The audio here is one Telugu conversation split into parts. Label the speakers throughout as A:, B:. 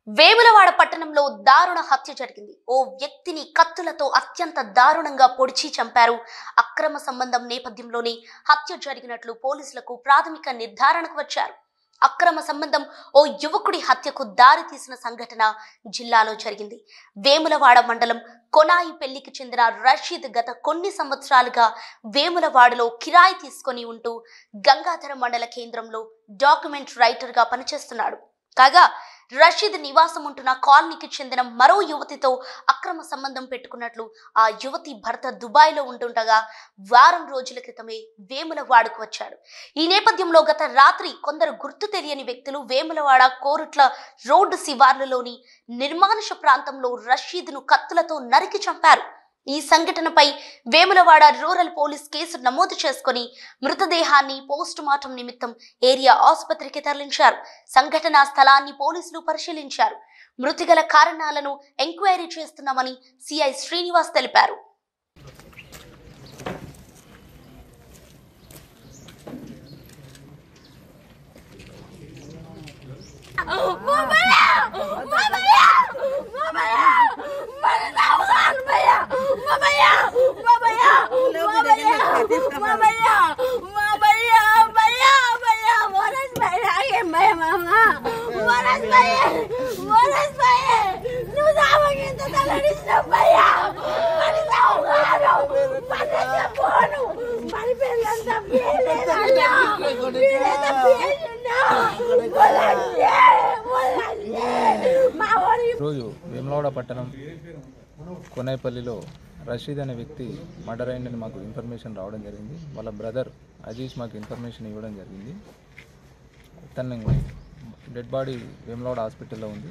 A: వేములవాడ పట్టణంలో దారుణ హత్య జరిగింది. ఓ వ్యక్తిని కత్తులతో అత్యంత దారుణంగా పొడిచి చంపారు. అక్రమ సంబంధం నేపథ్యంలోనే హత్య జరిగినట్లు పోలీసులకు ప్రాథమిక నిర్ధారణకు వచ్చారు. అక్రమ సంబంధం ఓ యువకుడి హత్యకు దారి తీసిన సంఘటన జిల్లాలో జరిగింది. వేములవాడ మండలం కొనాయి పెళ్లికి చెందిన రషీద్ గత కొన్ని సంవత్సరాలుగా వేములవాడలో కిరాయి తీసుకొని ఉంటూ గంగాధర మండల కేంద్రంలో డాక్యుమెంట్ రైటర్ గా పనిచేస్తున్నాడు. కాగా రషీద్ నివాసం ఉంటున్న కాలనీకి చెందిన మరో యువతితో అక్రమ సంబంధం పెట్టుకున్నట్లు ఆ యువతి భర్త దుబాయ్లో ఉంటుండగా వారం రోజుల క్రితమే వేములవాడకు వచ్చాడు. ఈ నేపథ్యంలో గత రాత్రి కొందరు గుర్తు తెలియని వ్యక్తులు వేములవాడ కోరుట్ల రోడ్డు శివార్లలోని నిర్మానుష ప్రాంతంలో రషీద్ను కత్తులతో నరికి చంపారు. ఈ సంఘటనపై వేములవాడ రూరల్ పోలీస్ కేసు నమోదు చేసుకుని మృతదేహాన్ని పోస్ట్ మార్టం నిమిత్తం ఏరియా ఆసుపత్రికి తరలించారు. సంఘటనా స్థలాన్ని పోలీసులు పరిశీలించారు. మృతిగల కారణాలను ఎంక్వైరీ చేస్తున్నామని సిఐ శ్రీనివాస్ తెలిపారు.
B: రోజు వేములవాడ పట్టణం కొనాయిపల్లిలో రషీద్ అనే వ్యక్తి మర్డర్ అయిందని మాకు ఇన్ఫర్మేషన్ రావడం జరిగింది. వాళ్ళ బ్రదర్ అజీజ్ మాకు ఇన్ఫర్మేషన్ ఇవ్వడం జరిగింది. తను డెడ్ బాడీ వేములవాడ హాస్పిటల్లో ఉంది.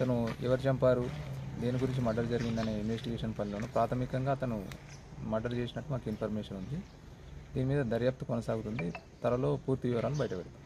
B: తను ఎవరు చంపారు, దేని గురించి మర్డర్ జరిగిందనే ఇన్వెస్టిగేషన్ పనిలోను ప్రాథమికంగా అతను మర్డర్ చేసినట్టు మాకు ఇన్ఫర్మేషన్ ఉంది. దీని మీద దర్యాప్తు కొనసాగుతుంది. త్వరలో పూర్తి వివరాలు బయటపెడతాం.